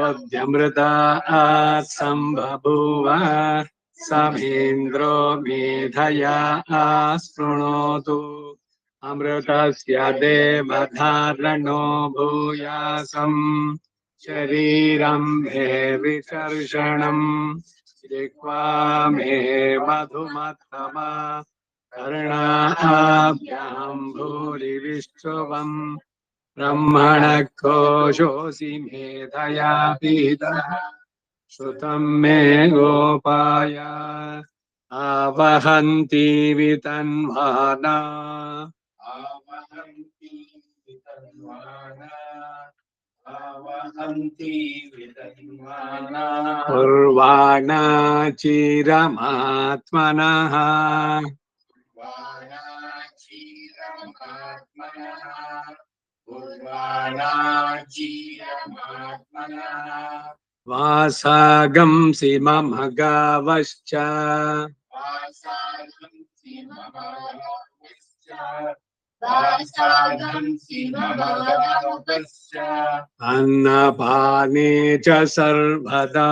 योऽद्यमृतात् सम्बभूव समेन्द्रो मेधया स्पृणोतु अमृतस्य देवधारणो भूयासम् शरीरं मे विकर्षणम् जिह्वा मे मधुमत्तमा कर्णाभ्यां भूरिविष्णुवम् ब्रह्मणः कोशोऽसि मेधया पीतः श्रुतं मे गोपाय आवहन्ति वितन्वाना कुर्वाणा चिरमात्मनः वासागंसि मम गावश्च अन्नपाने च सर्वदा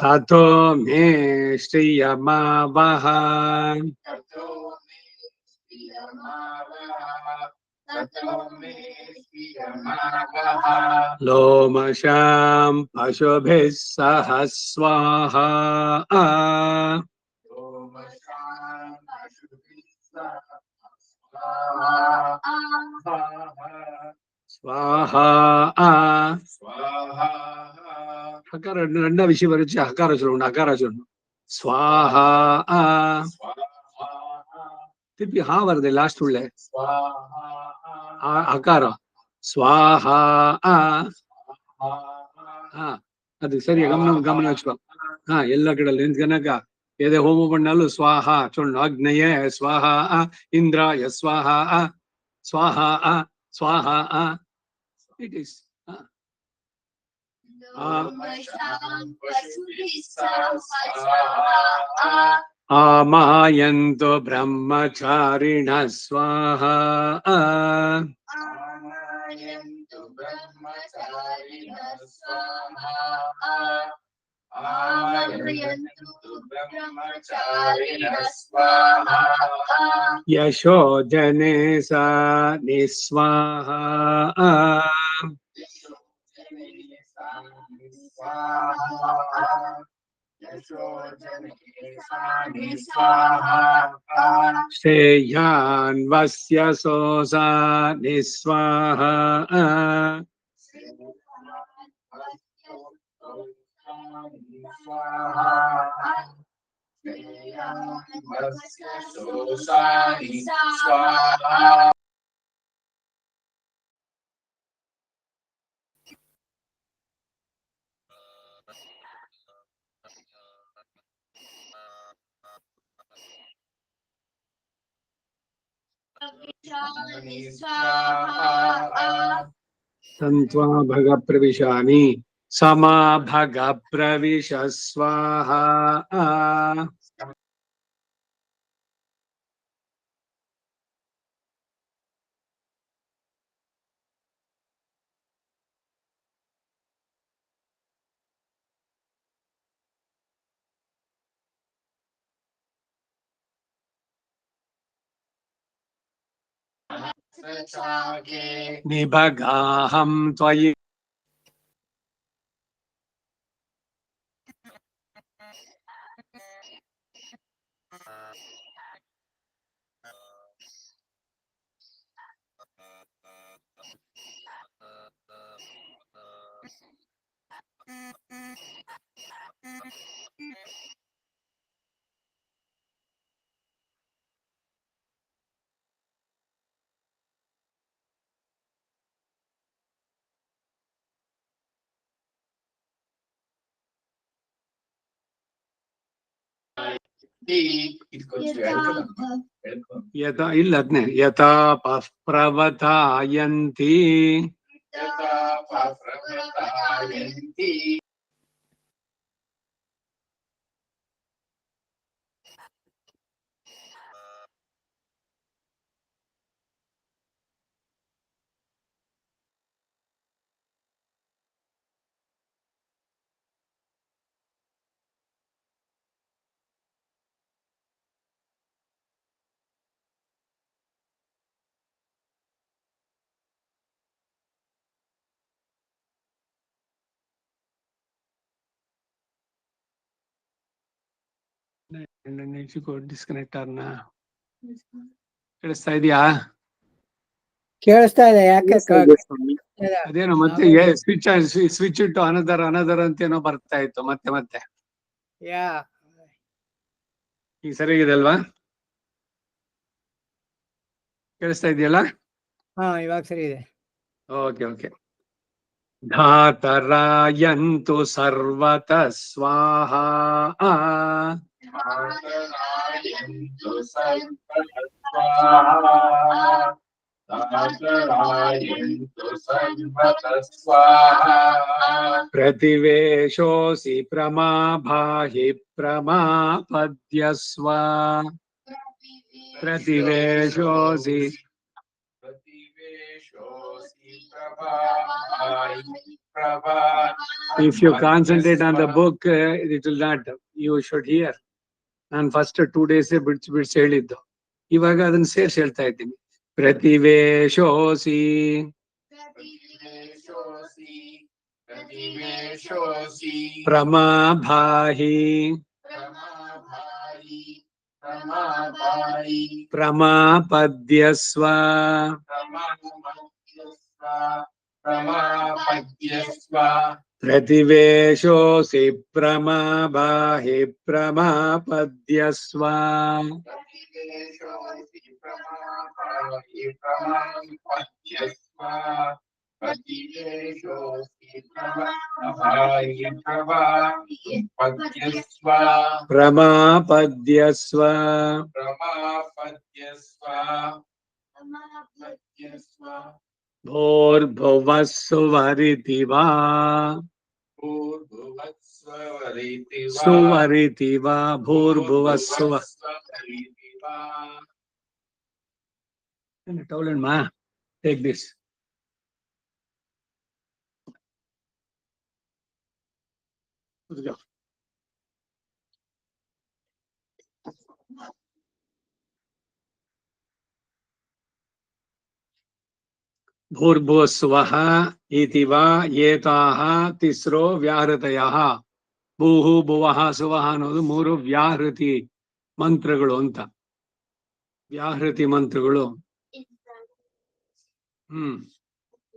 ततो मे श्रियमावह लोमशां पशुभिः सह स्वाहा स्वाहा हकार ரெண்டா விஷயம் வரைச்சு ஹகார சொல்லணும் அகார சொல்லணும் स्वाहा திருப்பி ஹா வருது லாஸ்ட் உள்ள அகாரம் स्वाहा அது சரியா கவனம் வச்சுக்கோ எல்லா கடல் கணக்க எதை ஹோமம் பண்ணாலும் ஸ்வாஹா சொல்லணும் அக்னய ஸ்வாஹா இந்திராய ஸ்வாஹா ஸ்வாஹா ஸ்வாஹா இட் இஸ் आमायन्तु ब्रह्मचारिणः स्वाहा यशो जने सा निस्वाहा श्रेयान्वस्य सोसा निस्वाहा संत्वा भग प्रविशामि समा भग प्रविश स्वाहा निभगाहं त्वयि यथा ಇಲ್ಲ ಅದನ್ನೇ ಯಥಾ ಪ್ರವತಾಯಂತಿ ಡಿಸ್ಕನೆಕ್ಟ್ ಆದ್ನ ಕೇಳಿಸ್ತಾ ಇದೆಯಾ? ಕೇಳಿಸ್ತಾ ಇದೆ. ಯಾಕೆ ಅದೇನೋ ಮತ್ತೆ ಸ್ವಿಚ್ ಇಟ್ಟು ಅನದರ್ ಅಂತೇನೋ ಬರ್ತಾ ಇತ್ತು ಮತ್ತೆ ಯಾ ಈಗ ಸರಿಯಾಗಿದೆ ಅಲ್ವಾ? ಕೇಳಿಸ್ತಾ ಇದೆಯಲ್ಲ? ಹಾ, ಇವಾಗ ಸರಿ ಇದೆ. Okay. ಧಾತರಾಯಂತು ಸರ್ವತಃ ಸ್ವಾಹಾ. प्रतिवेशोऽसि प्रमाभाहि प्रमापद्यस्व. प्रतिवेशोऽसि If you concentrate on the book, it will not. You should hear. ನಾನು ಫಸ್ಟ್ 2 days ಬಿಡ್ಸಿ ಹೇಳಿದ್ದು, ಇವಾಗ ಅದನ್ನ ಸೇರ್ಸಿ ಹೇಳ್ತಾ ಇದ್ದೀನಿ. ಪ್ರತಿವೇಶೋಸಿ ಪ್ರಮಾಭಾಹಿ ಪ್ರಮಾಪದ್ಯಸ್ವ. प्रतिवेशोऽसि प्रमाभाहि प्रमापद्यस्व. प्रमापद्यस्व. भूर्भुवः सुवरिति वा. सुवरिति वा भूर्भुवः सुवः. Towel ma, take this. Let's go. भूर्भुवः स्वः इति वा एताः तिस्रो ವ್ಯಾಹೃತಯಃ. ಭೂಹು ಭುವಃ ಸುವಃ ಅನ್ನೋದು 3 ವ್ಯಾಹೃತಿ ಮಂತ್ರಗಳು ಅಂತ. ವ್ಯಾಹೃತಿ ಮಂತ್ರಗಳು.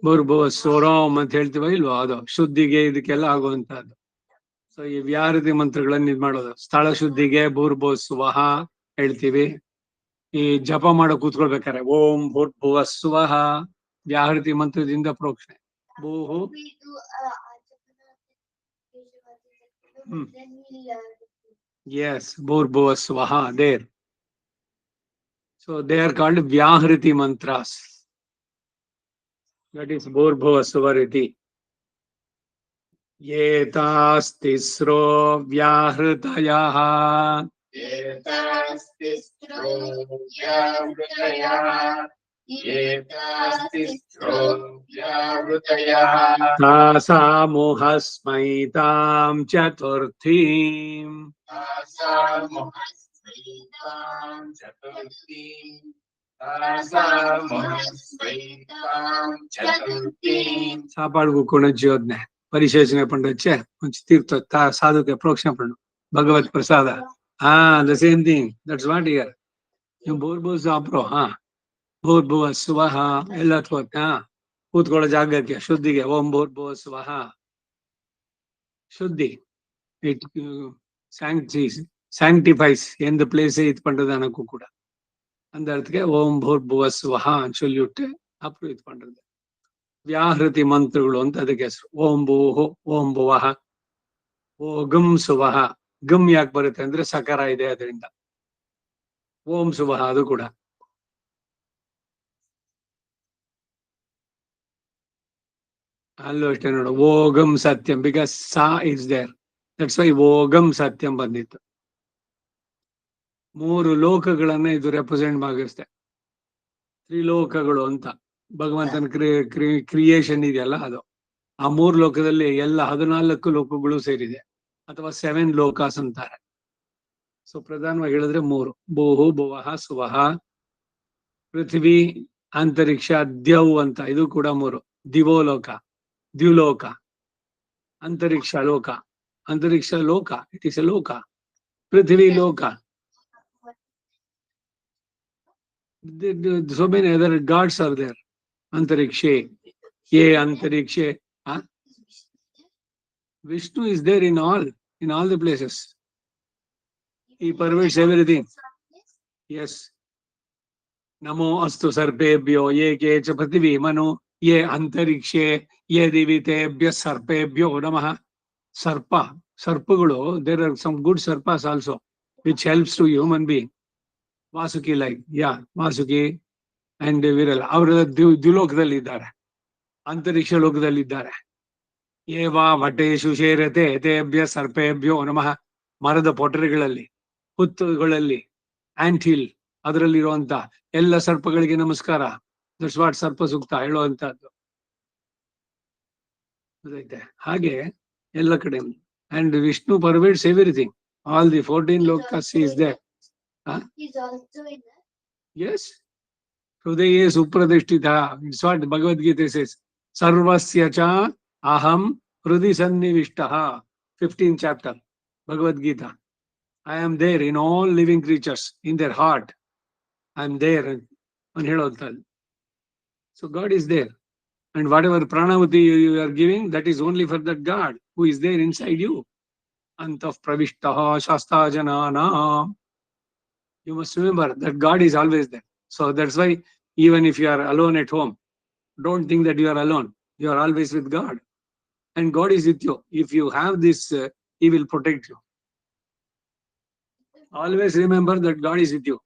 ಭೂರ್ಭುವ ಸ್ವರೋಮ್ ಅಂತ ಹೇಳ್ತೀವ ಇಲ್ವೋ, ಅದು ಶುದ್ಧಿಗೆ ಇದಕ್ಕೆಲ್ಲ ಆಗುವಂತಹದ್ದು. ಸೊ ಈ ವ್ಯಾಹೃತಿ ಮಂತ್ರಗಳನ್ನ ಇದ್ ಮಾಡೋದು. ಸ್ಥಳ ಶುದ್ಧಿಗೆ ಭೂರ್ಭುವ ಸ್ವಃ ಹೇಳ್ತೀವಿ. ಈ ಜಪ ಮಾಡೋ ಕೂತ್ಕೊಳ್ಬೇಕಾರೆ ಓಂ ಭೂರ್ಭುವ ಸ್ವಃ ವ್ಯಾಹೃತಿ ಮಂತ್ರದಿಂದ ಪ್ರೋಕ್ಷಣೆ. ಭೂಹು yes ಭೂರ್ಭುವ ಸ್ವಃ there. So they are called ವ್ಯಾಹೃತಿ mantras. That is ಭೂರ್ಭುವ ಸ್ವರಿತಿ. ಏತಾಸ್ತಿಸ್ರೋ ವ್ಯಾಹೃತಯಃ. ತಾಸಾಮುಹಸ್ಮೈತಾಂ ಚತುರ್ಥೀಂ. సాపాడుకు కొనొచ్చి పరిశేషణ పండొచ్చే కొంచెం తీర్థ సాధుకే ప్రోక్షణ పండు భగవత్ ప్రసాద. The same thing. That's what here. You ಭೂರ್ಭುವ ಸಾಪ್ರೋ. ಭೂರ್ಭುವ ಸ್ವಃ ಎಲ್ಲ ಕೂತ್ಕೊಳ್ಳೋ ಜಾಗಕ್ಕೆ ಶುದ್ಧಿಗೆ ಓಂ ಭೂರ್ಭುವ ಸ್ವಃ ಶುದ್ಧಿ. ಇಟ್ sanctifies எந்த பிளேஸை இது பண்றது எனக்கு கூட அந்த இடத்துக்கு ஓம் ಭೂರ್ಭುವ ಸ್ವಃ சொல்லிவிட்டு அப்புறம் இது பண்றது. ವ್ಯಾಹೃತಿ ಮಂತ್ರಗಳು ಅಂತ ಅದಕ್ಕೆ ಹೆಸರು. ಓಂ ಭೂಹು ಓಂ ಭುವಃ ಓ ಗಮ್ ಸುವಃ. ಗಮ್ ಯಾಕೆ ಬರುತ್ತೆ ಅಂದ್ರೆ ಸಕಾರ ಇದೆ ಅದರಿಂದ. ಓಂ ಸುವಃ ಅದು ಕೂಡ. ಅಲ್ಲೂ ಅಷ್ಟೇ ನೋಡು, ಓಗಂ ಸತ್ಯಂ because saw is there. That's why ಓಗಂ ಸತ್ಯಂ ಬಂದಿತ್ತು. 3 ಲೋಕಗಳನ್ನ ಇದು ರೆಪ್ರೆಸೆಂಟ್ ಮಾಡಿರುತ್ತೆ. ತ್ರಿಲೋಕಗಳು ಅಂತ ಭಗವಂತನ ಕ್ರಿಯೇಷನ್ ಇದೆಯಲ್ಲ ಅದು. ಆ 3 ಲೋಕದಲ್ಲಿ ಎಲ್ಲ 14 ಲೋಕಗಳು ಸೇರಿದೆ, ಅಥವಾ 7 ಲೋಕಾಸ್ ಅಂತಾರೆ. ಸೊ ಪ್ರಧಾನವಾಗಿ ಹೇಳಿದ್ರೆ 3: ಭೂಹು, ಭುವಃ, ಸುವಃ, ಪೃಥ್ವಿ, ಅಂತರಿಕ್ಷ, ದ್ಯೌ ಅಂತ. ಇದು ಕೂಡ 3: ದಿವೋಲೋಕ, ದ್ಯುಲೋಕ, ಅಂತರಿಕ್ಷ ಲೋಕ. ಅಂತರಿಕ್ಷ ಲೋಕ, ಇಟ್ ಇಸ್ ಎ ಲೋಕ. ಪೃಥ್ವಿ ಲೋಕ. So many other gods are there. Antarikshe, Antarikshe. Huh? Vishnu is there in all the places. He pervades everything. Yes. Namo astu sarpebhyo ye ke cha prithvi manu ye antarikshe ye divitebhya sarpebhyo namaha. Sarpagulu, there are some good sarpas also, which helps to human being. Vasuki like Vasuki and ವಿರಲ್ ಅವರೆಲ್ಲ ದ್ಯುಲೋಕದಲ್ಲಿದ್ದಾರೆ, ಅಂತರಿಕ್ಷ ಲೋಕದಲ್ಲಿದ್ದಾರೆ. ಏವಾ ವಟೇಶು ಶೇರತೆ ತೇಭ್ಯ ಸರ್ಪೇಭ್ಯೋ ನಮಃ. ಮರದ ಪೊಟರೆಗಳಲ್ಲಿ, ಹುತ್ತುಗಳಲ್ಲಿ, until ಅದರಲ್ಲಿರುವಂತ ಎಲ್ಲ ಸರ್ಪಗಳಿಗೆ ನಮಸ್ಕಾರ. That's what ಸರ್ಪ ಸೂಕ್ತ ಹೇಳುವಂತಹದ್ದು. ಗೊತ್ತೈತೆ? ಹಾಗೆ ಎಲ್ಲ ಕಡೆ. And Vishnu pervades everything. All the 14 ಲೋಕಾಸ್ is there. He's also in that. Yes. Hrudaye supradishtita. It's what Bhagavad Gita says. Sarvasya cha aham hrudi sannivishtaha. 15th chapter, Bhagavad Gita. I am there in all living creatures, in their heart. I am there. So God is there. And whatever pranahuti you are giving, that is only for that God who is there inside you. Antah pravishtaha shasta janana. You must remember that God is always there. So that's why even if you are alone at home, don't think that you are alone. You are always with God. And God is with you. If you have this, He will protect you. Always remember that God is with you.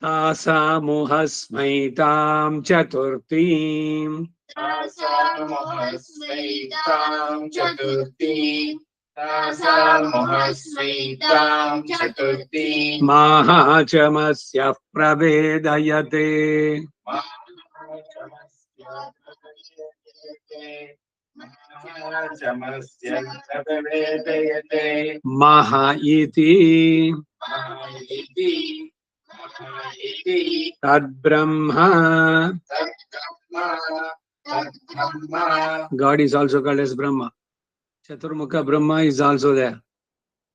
Tasamuhasmaitam chaturtim. Tasamuhasmaitam chaturtim. Tasamuhasmaitam chaturtim. Mahachamasya pravedayate. Maha iti. Tad Brahma. God is also called as Brahma. Chaturmukha Brahma is also there.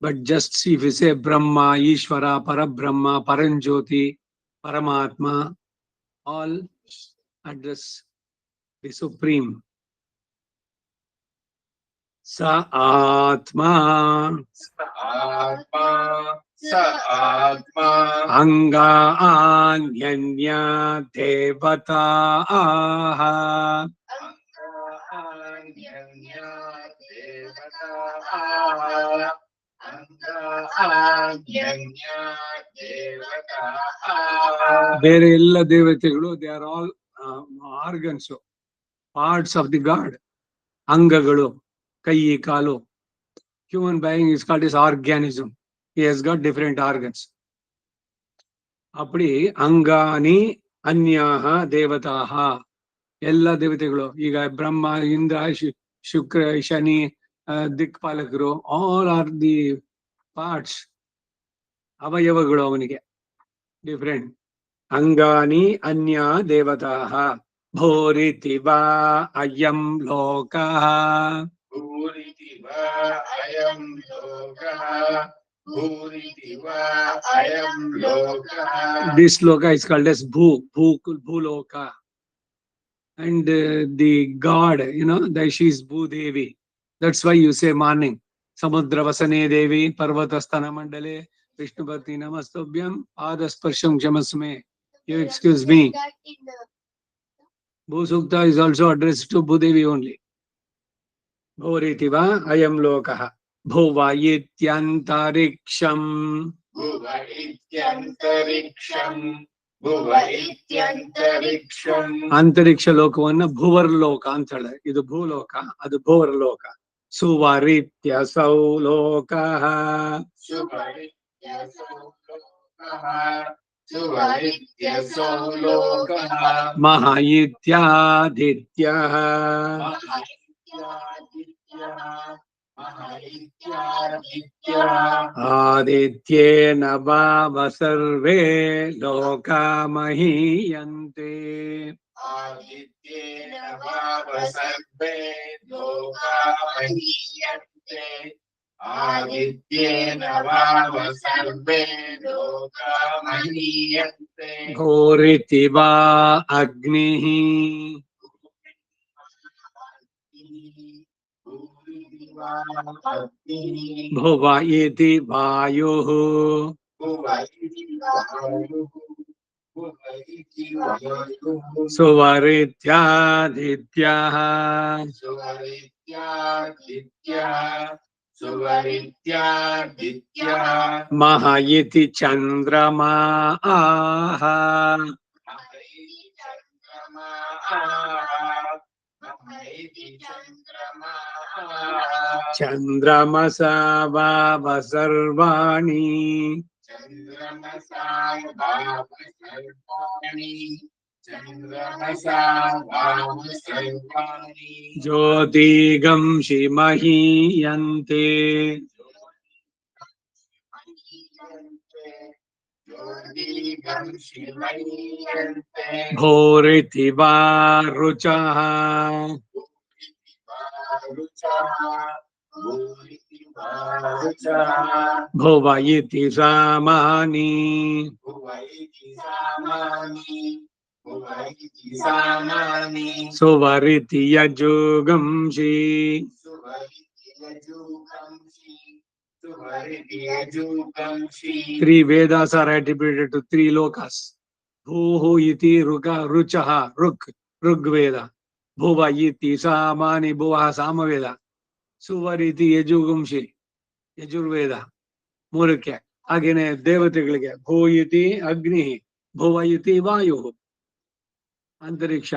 But just see, if you say Brahma, Ishvara, Parabrahma, Paranjyoti, Paramatma, all address the Supreme. Sa Atma. Sa Atma. Anga Anyanya Devata Aha. ಬೇರೆ ಎಲ್ಲ ದೇವತೆಗಳು, they are all organs, parts of the god. ಅಂಗಗಳು, ಕೈ, ಕಾಲು. Human being is called is organism. He has got different organs. ಅಪ್ಪಡಿ ಅಂಗಾನಿ ಅನ್ಯಾಹ ದೇವತಾಹ. ಎಲ್ಲ ದೇವತೆಗಳು, ಈಗ ಬ್ರಹ್ಮ, ಇಂದ್ರ, ಶುಕ್ರ, ಶನಿ, ದಿಕ್ಪಾಲಕರು, ಆಲ್ ಆರ್ ದಿ ಪಾರ್ಟ್ಸ್, ಅವಯವಗಳು ಅವನಿಗೆ ಡಿಫರೆಂಟ್. ಅಂಗಾನಿ ಅನ್ಯ ದೇವತಾಹ. ಭೋರಿತಿ ವಾ ಅಯಂ ಲೋಕಃ. This loka is called as Bhuloka. And the God, that she is Bhudevi. That's why you say morning. Samudra Vasane Devi, Parvatastana Mandale, Vishnupati Namastobhyam, Adasparsham Jamasme. You excuse me. Bhusukta is also addressed to Bhudevi only. Bhoritiva ayam lokah. Bhuva ityantariksham. Bhuva ityantariksham. Bhuva ityantariksham. Antariksha lokavanna bhuvar loka ಅಂತ ಹೇಳಿ. ಇದು ಭೂಲೋಕ, ಅದು ಭುವರ್ ಲೋಕ. सुवरित्यसौ लोकः सुवरित्यसौ लोकः सुवरित्यसौ लोकः मह इत्यादित्यः महैत्यादित्यः महैत्यादित्यः आदित्येन वाव सर्वे लोका महीयन्ते आदित्येन वाव सर्वे लोका महीयन्ते आदित्येन वाव सर्वे लोका महीयन्ते घोरिति वा अग्निः भुव इति वायुः सुवरित्यादित्यः सुवरित्यादित्यः मह इति चन्द्रमाः चन्द्रमसा वाव सर्वाणि ज्योतिगंसि महीयन्ते भोरिति वा रुचः भुव इति सामानि सुवरिति यजुगंसि Three Vedas are attributed to three lokas. Bhuhu iti ruchaha, Rugveda. Bhuva iti samani bhuvaha samaveda. Suvar iti yajugumshi, Yajurveda. ಮೂರಕ್ಕೆ ಹಾಗೇನೆ ದೇವತೆಗಳಿಗೆ ಭೂ ಇತಿ ಅಗ್ನಿ ಭುವ ಇತಿ ವಾಯು ಅಂತರಿಕ್ಷ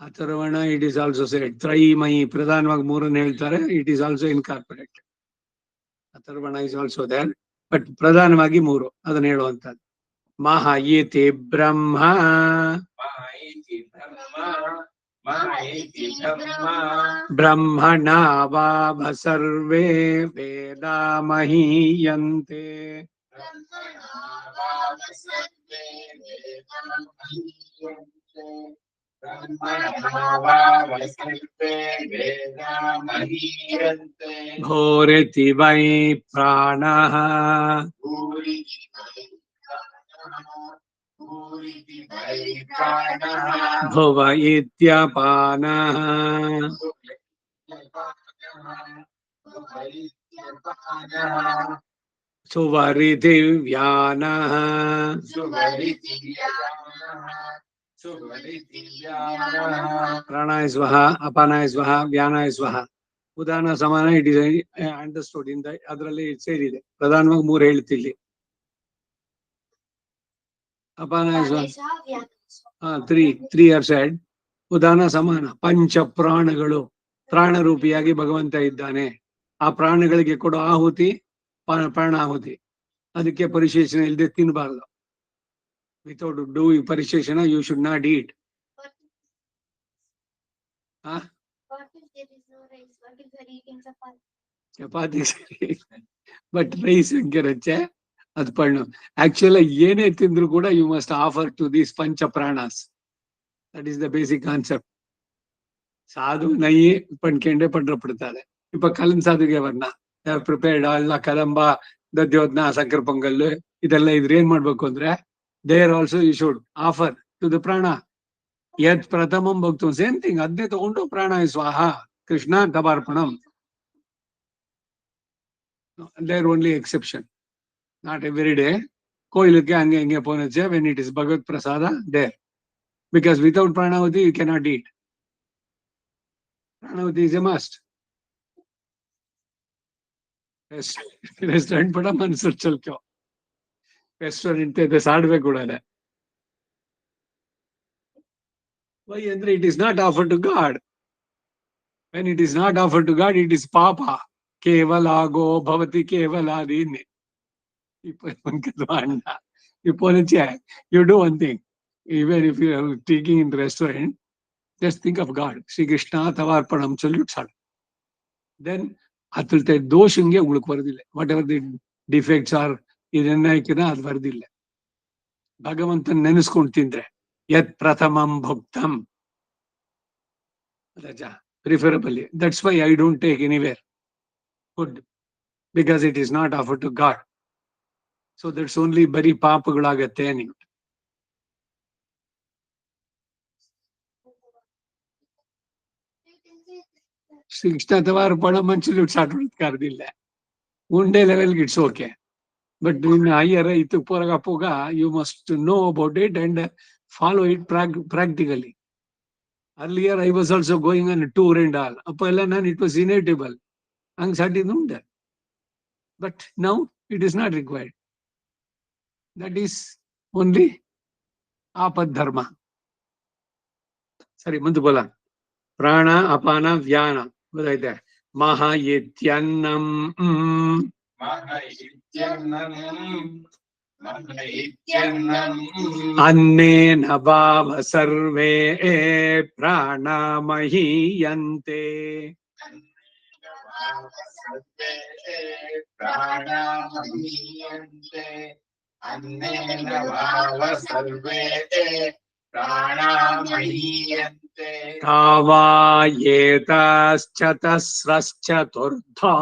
Atharvana it is also said ತ್ರೈಮಯಿ ಪ್ರಧಾನವಾಗಿ ಮೂರನ್ನು ಹೇಳ್ತಾರೆ it is also incorporate Atharvana is also there but ಪ್ರಧಾನವಾಗಿ ಮೂರು ಅದನ್ನ ಹೇಳುವಂತದ್ದು ಮಹ ಇತಿ ಬ್ರಹ್ಮ ಬ್ರಹ್ಮಣ ವಾವ ಸರ್ವೇ ವೇದ ಮಹೀಯಂತೆ घोरिति वै प्राणः भुव इत्यपानः सुवरिति व्यानः प्राणाय स्वाहा अपानाय स्वाहा व्यानाय स्वाहा ಉದಾನ ಸಮಾನ ಇಟ್ ಇಸ್ ಅಂಡರ್ಸ್ಟುಡ್ ಇನ್ ಅದರಲ್ಲಿ ಸೇರಿದೆ ಪ್ರಧಾನವಾಗಿ ಮೂರು ಹೇಳ್ತಿಲ್ಲಿ ಅಪಾನಾಯ ಸ್ವಾಹ ತ್ರೀ ಆರ್ ಸೆಡ್ ಉದಾನ ಸಮಾನ ಪಂಚ ಪ್ರಾಣಗಳು ಪ್ರಾಣರೂಪಿಯಾಗಿ ಭಗವಂತ ಇದ್ದಾನೆ ಆ ಪ್ರಾಣಗಳಿಗೆ ಕೊಡೋ ಆಹುತಿ ಪ್ರಾಣಾಹುತಿ ಅದಕ್ಕೆ ಪರಿಶೇಷಣ ಇಲ್ಲದೆ ತಿನ್ನಬಾರ್ದು ವಿತೌಟ್ ಡೂ ಪರಿಶೇಷಣ you should not eat chapati but rice ಹಂಗಿರತ್ತೆ ಅದು ಪಣ್ಣು ಆಕ್ಚುಲಿ ಏನೇ ತಿಂದ್ರು ಕೂಡ you must offer to these ಪಂಚ ಪ್ರಾಣಾಸ್ that is the basic concept ಸಾಧು ನಯಿ ಪಣ್ಕೆಂಡೆ ಪಡ್ರಪಡ್ತಾರೆ ಇಪ್ಪ ಕಲನ್ ಸಾಧುಗೆ ವರ್ಣ ಪ್ರಿಪೇರ್ಡ್ ಎಲ್ಲ ಕದಂಬ ದದ್ಯೋದ್ನ ಸಕ್ಕರ ಪೊಂಗಲ್ ಇದೆಲ್ಲ ಇದ್ರೆ ಏನ್ ಮಾಡ್ಬೇಕು ಅಂದ್ರೆ there also you should offer to the ಪ್ರಾಣ ಯತ್ ಪ್ರಥಮಂ ಭಕ್ತು ಸೇಮ್ ಥಿಂಗ್ ಅದನ್ನೇ ತಗೊಂಡು ಪ್ರಾಣಾಯ ಸ್ವಾಹ ಕೃಷ್ಣ ಕಬಾರ್ಪಣಂ there only exception not every day ಕೋಯಿಲಕ್ಕೆ ಹಂಗೆ ಹಿಂಗೆ ಪೋನಚ್ಚೆ ವೆನ್ ಇಟ್ ಇಸ್ ಭಗವತ್ ಪ್ರಸಾದ ದೇರ್ ಬಿಕಾಸ್ ವಿತೌಟ್ ಪ್ರಾಣಾಹುತಿ ಯು ಕೆನಾಟ್ ಈಟ್ ಪ್ರಾಣಾಹುತಿ ಇಸ್ ಎ ಮಸ್ಟ್ रेस्टोरेंट बड़ा मनसूर चल क्यों रेस्टोरेंट ते साड़वे कूड़े वही अंदर it is not offered to god When it is not offered to God, it is papa. Kevalago bhavati kevaladini. You do one thing. Even if you are taking in the restaurant, just think of God. Sri Krishna Tavarpanam salute. Then Atulta doshinge uluk varadille. Whatever the defects are, irennaikina ad varadille. Bhagavantan neneskondu tindre. Yat prathamam bhuktam. Raja, preferably. That's why I don't take anywhere food, because it is not offered to God. So that's only bari papagulagate ani. Sri Krishna Tavarpanam salute saturate kardilla. One day level it's okay. But in higher poga, you must know about it and follow it practically. Earlier, I was also going on a tour and all. It was inevitable. But now it is not required. That is only apad dharma. Sorry, mundu bola. Prana, apana, vyana. What Maha yetyannam. Annena bhava sarve pranamahiyante. Annena bhava sarve pranamahiyante. Tava yetas chatasraschaturtha.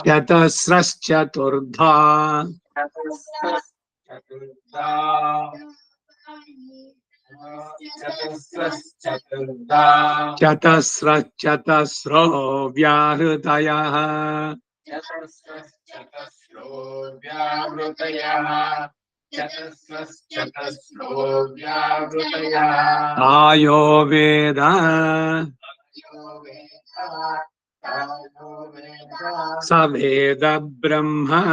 Chatasraschaturtha. Chatasro vyahritayah. Ayo Veda. Saveda Brahma.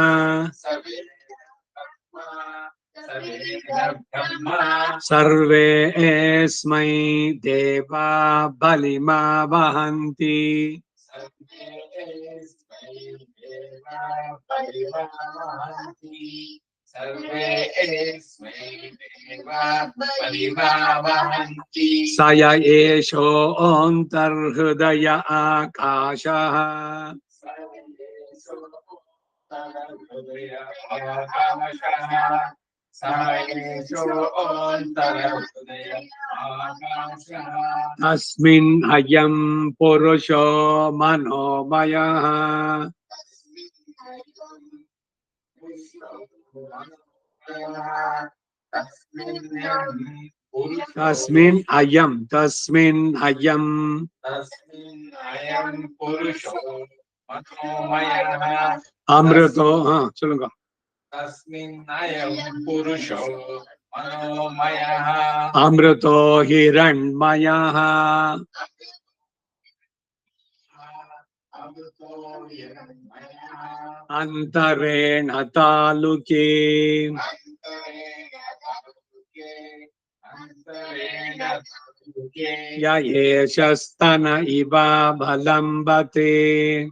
Sarve esmai deva balima vahanti. Saya esho antarhridaya akasha. Asmin ayam purusho manomaya. Tasmin ayam purusho manomaya. Amrito, chalunga. Tasmin ayam purusho manomaya. Amrito hiranmaya. Antarena taluke. Ya yeshastana iva bhalambate.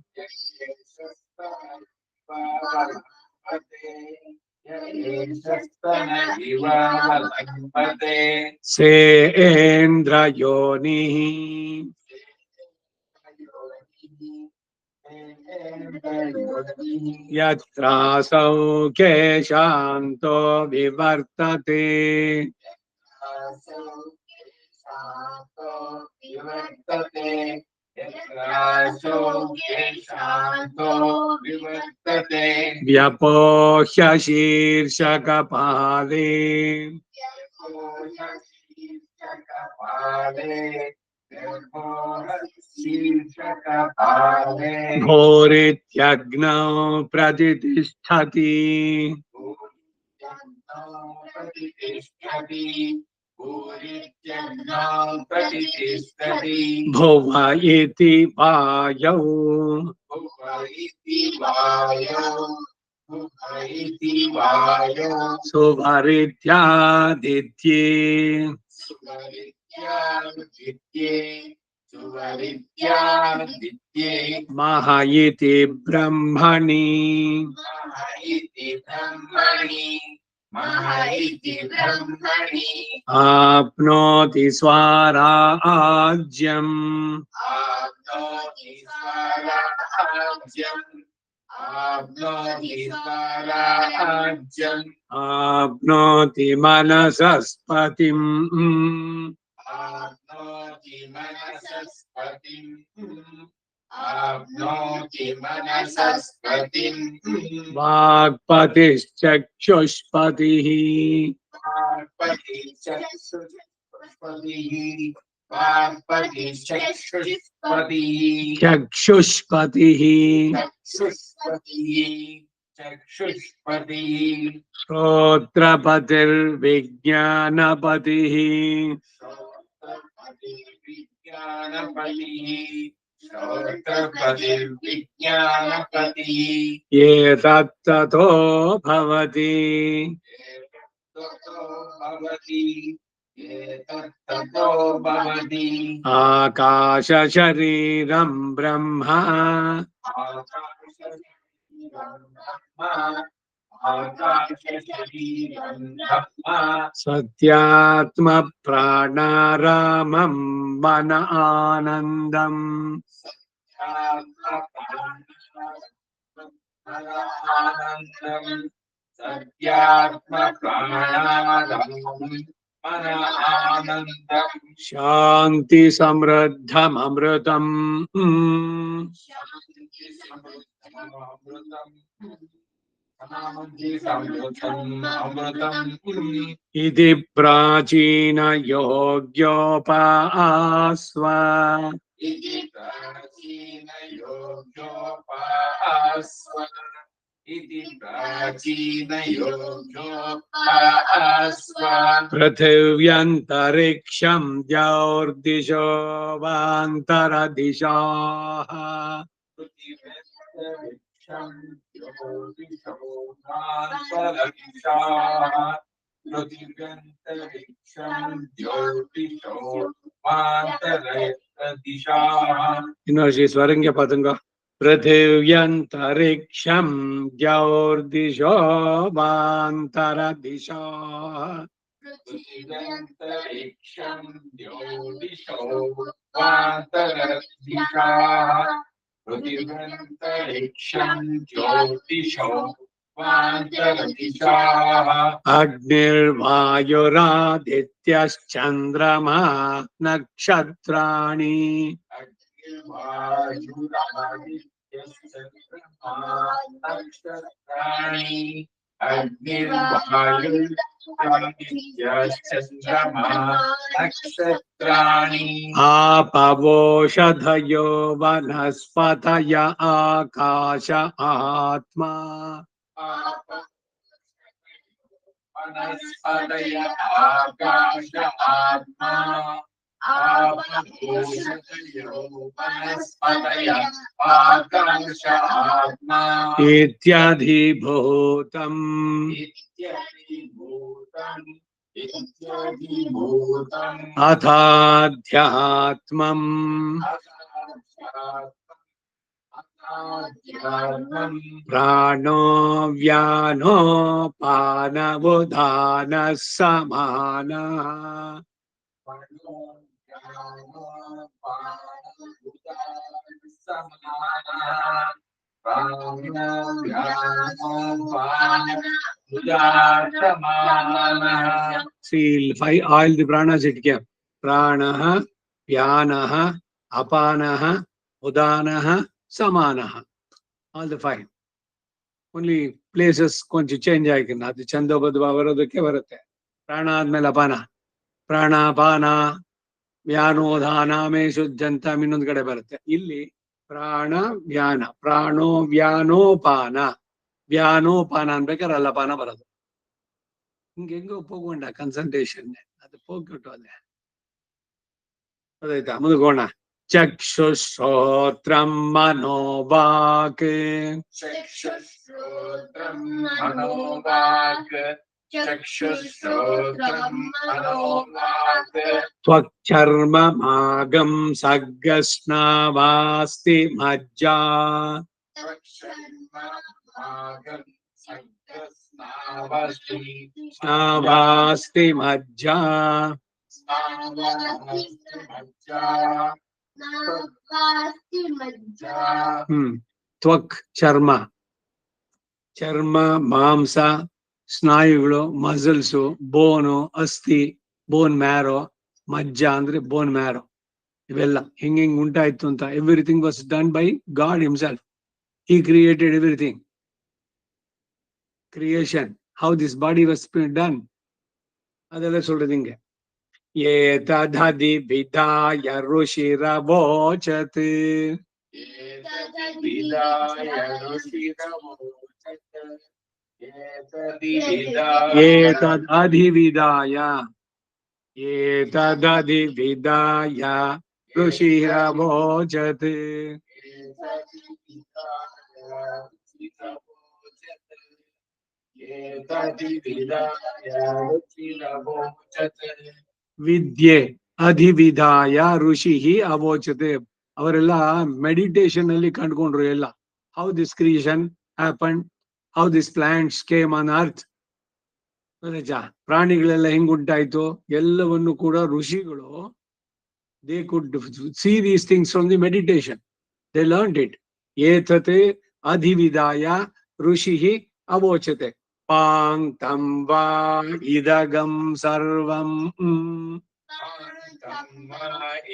Se endra yoni. Yatra sauke shanto vivartate. Vyapohya shirshakapale. Ghorityagnav pratitishthati. भूरित्यन्नो प्रतिष्ठति भुव इति वायौ भुव इति वायौ भुव इति वायौ सुभरित्यादित्ये सुवरित्यादित्ये सुवरित्यादित्ये मह इति ब्रह्मणि मह इति ब्रह्मणि मह इति ब्रह्मणि आप्नोति स्वाराज्यम् आप्नोति स्वराज्यम् आप्नोति स्वराज्यम् आप्नोति मनसस्पतिम् आप्नोति मनसस्पतिम् आप्नोति मनसस्पतिम् वाक्पतिश्चक्षुष्पतिः चक्षुष्पतिः श्रोत्रपतिर्विज्ञानपतिः ये तत्ततो भवति आकाशशरीरं ब्रह्म सत्यात्म प्राणारामं मन आनन्दम् शांति समृद्धममृतम् इति प्राचीन योग्योपास्व पृथिव्यन्तरिक्षं द्यौर्दिशो वान्तरदिशाः ಇನ್ನೊಂದು ಸ್ವರಂಗ್ಯ ಪದಂಗ पृथिव्यन्तरिक्षं द्यौर्दिशो वान्तरदिशाः अग्निर्वायुरादित्यश्चन्द्रमा नक्षत्राणि आपवोषधयो वनस्पतय आकाश आत्मा इत्याधिभूतम् अथाध्यात्मम् प्राणो व्यानोपानवुधानः समानः See, all the pranas it came. Pranaha, Vyanaha, Apanaha, Udanaha, Samanaha. All the five. Only places konchu change ಆಯ್ತು. ಅದು ಚಂದೋಬದ್ಧ ಬರೋದಕ್ಕೆ ಬರುತ್ತೆ. ಪ್ರಾಣ ಆದ್ಮೇಲೆ ಅಪಾನ. ಪ್ರಾಣಾಪಾನ ವ್ಯಾನೋಧಾನ ಮೇಷುಜ್ಜಂತ ಇನ್ನೊಂದು ಕಡೆ ಬರುತ್ತೆ. ಇಲ್ಲಿ ಪ್ರಾಣ ವ್ಯಾನ ಪ್ರಾಣೋ ವ್ಯಾನೋಪಾನ ವ್ಯಾನೋಪಾನ ಅನ್ಬೇಕಾದ್ರೆ ಅಲ್ಲಪಾನ ಬರೋದು. ಹಿಂಗೆ ಹೆಂಗೋ ಹೋಗೋಣ ಕನ್ಸಂಟ್ರೇಷನ್. ಅದು ಅದು ಹೋಗ್ಬಿಟ್ಟು ಅದೇ ಅದಾಯ್ತಾ. ಮುಂದೋಗೋಣ. ಚಕ್ಷುಶ್ರೋತ್ರಂ ಮನೋವಾಕ್ चक्षुश्रोत्रं मनोवाक् चक्षुश्रोत्रं मनोवाक् ತ್ವಕ್ಚರ್ಮ ಮಾಗಂ ಸಗ್ಗಸ್ನಾವಾಸ್ತಿ ಮಜ್ಜಾ त्वक्षर्मभागं सर्गस्नावस्ति ಸ್ನಾವಾಸ್ತಿ ಮಜ್ಜಾ स्नावास्ति मज्जा नावास्ति मज्जा ತ್ವಕ್ ಚರ್ಮ, ಚರ್ಮ, ಮಾಂಸ, ಸ್ನಾಯುಗಳು, ಮಸಲ್ಸು, ಬೋನು, ಅಸ್ಥಿ, ಬೋನ್ ಮ್ಯಾರೋ, ಮಜ್ಜ ಅಂದ್ರೆ ಬೋನ್ ಮ್ಯಾರೋ, ಇವೆಲ್ಲ ಹೆಂಗ್ ಉಂಟಾಯ್ತು ಅಂತ. Everything was done by god himself. He created everything. Creation, how this body was done, ಅದೆಲ್ಲ சொல்றது ಹಿಂಗೆ. ಏತದಧಿ ವಿಧಾಯ ಋಷಿರವೋಚತ್ एतद्विदाय ऋषिरवोचत् ಏತದಧಿವಿದಾಯ ಏತದಧಿವಿದಾಯ ಋಷಿರವೋಚತ್ ವಿದ್ಯೆ ಅಧಿವಿದಾಯ ಋಷಿ ಅವೋಚತೆ. ಅವರೆಲ್ಲ ಮೆಡಿಟೇಷನ್ ಅಲ್ಲಿ ಕಂಡುಕೊಂಡ್ರು ಎಲ್ಲ. How this creation happen, how this plants came on earth. ಪ್ರಾಣಿಗಳೆಲ್ಲ ಹೆಂಗುಂಟಾಯ್ತು ಎಲ್ಲವನ್ನು ಕೂಡ ಋಷಿಗಳು they could see these things from the meditation. They learned it. ಏತತ್ ಅಧಿವಿದಾಯ ಋಷಿ ಅವೋಚತೆ. ಪಾಂಗ್ ತಂ ವಾ ಇದಗಂ ಸರ್ವಂ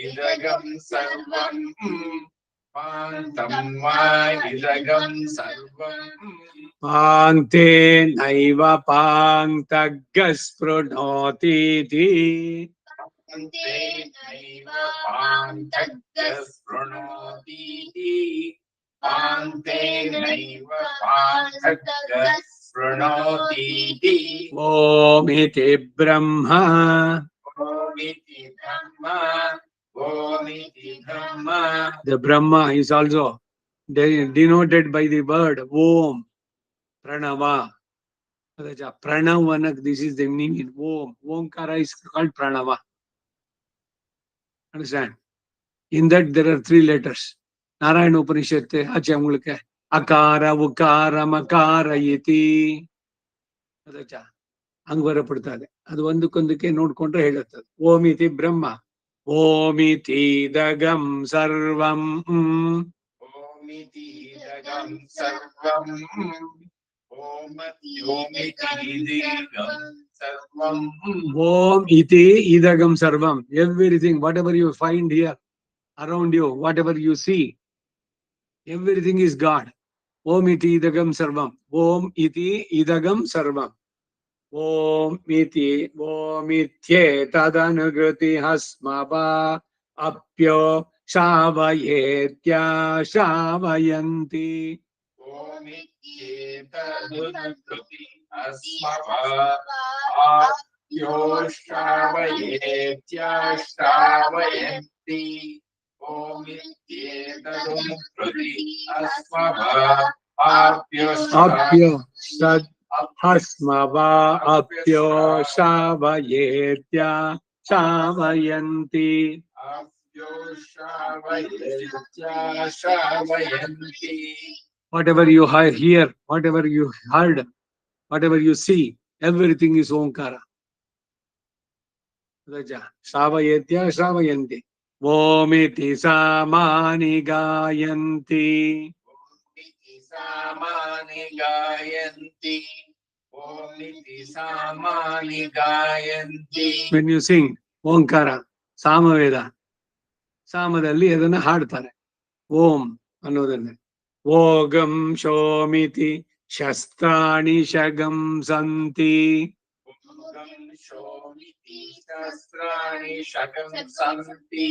इदगं सर्वं पान्तं वा इदगं सर्वं ಪಾಂಕ್ತೆ ನೈವ ಪಾಂಕ್ತಗ್ಗಸ್ಪೃಣೋತೀತಿ अन्ते नैव पान्तग्गस्पृणोतीति पान्ते नैव पान्तग्गस्पृणोतीति ಓಮಿತಿ ಬ್ರಹ್ಮ. ओमिति ब्रह्म ओमिति ब्रह्म. The Brahma is also denoted by the word Om, Pranava. Pranav, this is the meaning. Om. Omkara is called Pranava. Understand? In that there are 3 letters. Narayana Upanishad, Achamulke, Akara, Ukara, Makara, Yeti. ಹಂಗ ಬರಪಡ್ತದೆ. ಅದು ಒಂದಕ್ಕೊಂದಕ್ಕೆ ನೋಡ್ಕೊಂಡ್ರೆ ಹೇಳುತ್ತದೆ. ಓಮಿತಿ ಬ್ರಹ್ಮ, ಓಮಿತೀದಗಂ ಸರ್ವಂ, ओमितीदगं सर्वं ओमितीदगं सर्वं ಓಂ ಇತಿ ಇದಗಂ ಸರ್ವಂ. Everything, whatever you find here around you, whatever you see, everything is God. Om iti idagam sarvam. Om iti idagam sarvam. Om iti omitye tadanugrati hasmava apyo shavayetya shavayanti. ओमित्येतदुनकृति अस्मभा आप्योष्टावयेत्याष्टावयन्ति ओमित्येतदुनकृति अस्मभा Apyo sad hasmava apyo shavayetya shavayanti. आप्योष्टावयेत्याष्टावयन्ति. Whatever you hear, whatever you heard, whatever you see, everything is Omkara. Shavayetya shavayanti. Omiti samani gayanti. ओमिति सामानि गायन्ति ओमिति सामानि गायन्ति. When you sing Omkara, Samaveda, ಸಾಮದಲ್ಲಿ ಅದನ್ನ ಹಾಡ್ತಾರೆ. ಓಂ ಅನ್ನೋದನ್ನೇ. ಓಗಂ ಶೋಮಿತಿ ಶಸ್ತ್ರಾಣಿ ಶಗಂ ಸಂತಿ. ओगं शोमिति शस्त्राणि शगं सन्ति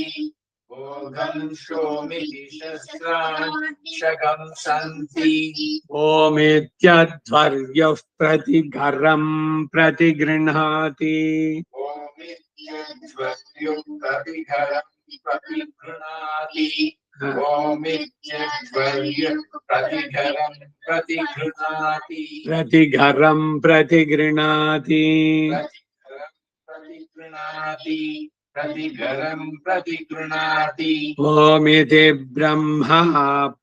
ओगं शोमिति शस्त्राणि शगं सन्ति. ಓಮಿತ್ಯಧ್ವರ್ಯಃ ಪ್ರತಿಘರಂ ಪ್ರತಿಗೃಹ್ಣಾತಿ. ओमित्यध्वर्यः प्रतिघरं प्रतिगृह्णाति ओमित्यध्वर्य प्रतिघरं प्रतिगृह्णाति प्रतिघरं प्रतिगृह्णाति प्रतिगृह्णाति प्रतिघरं प्रतिगृह्णाति ओमिति ब्रह्मा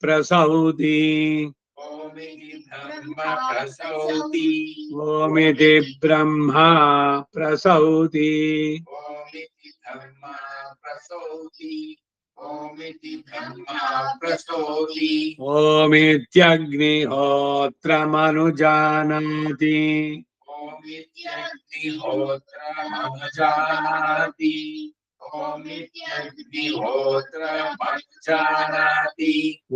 प्रसौति ओमिति ब्रह्म प्रसौति ओमिति ब्रह्मा प्रसौति ओमिति धर्म प्रसौति ओमिति धर्म प्रसौति ओमित्यग्निहोत्रमनुजानाति ओमित्यग्निहोत्रमनुजानाति ओमित्यग्निहोत्रमनुजानाति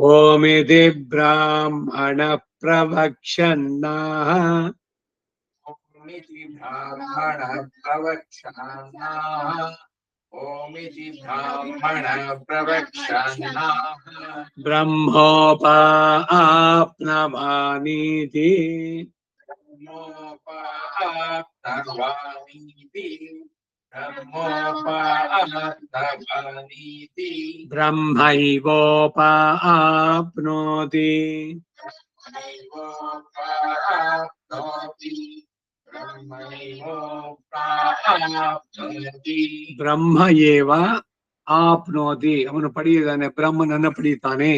ओमिति ब्राह्मणः प्रवक्षन्नाः ओमिति ब्राह्मण प्रवक्षन्नाः ओमिति ब्राह्मण प्रवक्षन्नाः ब्रह्मोपाप्नवानीति ब्रह्मोपाप्तवानीति ब्रह्मोपाप्तवानीति ब्रह्मैवोपाप्नोति ब्रह्मैवोपाप्नोति ब्रह्मैवोपाप्नोति ಬ್ರಹ್ಮ ಏವ ಆಪ್ನೋತಿ ಅವನು ಪಡೆಯುತ್ತಾನೆ ಬ್ರಹ್ಮನನ್ನು ಪಡೆಯುತ್ತಾನೆ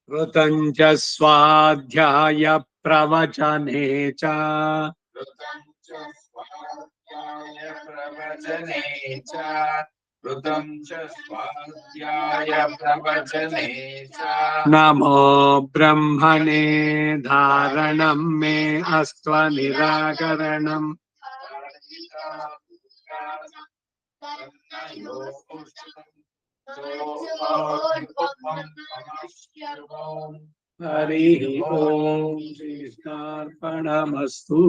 ಋತಂಚ ಸ್ವಾಧ್ಯಾಯ ಪ್ರವಚನೆ ಚ ऋतं च स्वाध्याय प्रवचने च ऋतं च स्वाध्याय प्रवचने च ನಮೋ ಬ್ರಹ್ಮಣೇ ಧಾರಣಂ ಮೇ ಅಸ್ತ್ವ ನಿರಾಕರಣಂ ಹರಿ ಓಂ ಶ್ರೀಕೃಷ್ಣಾರ್ಪಣಮಸ್ತು.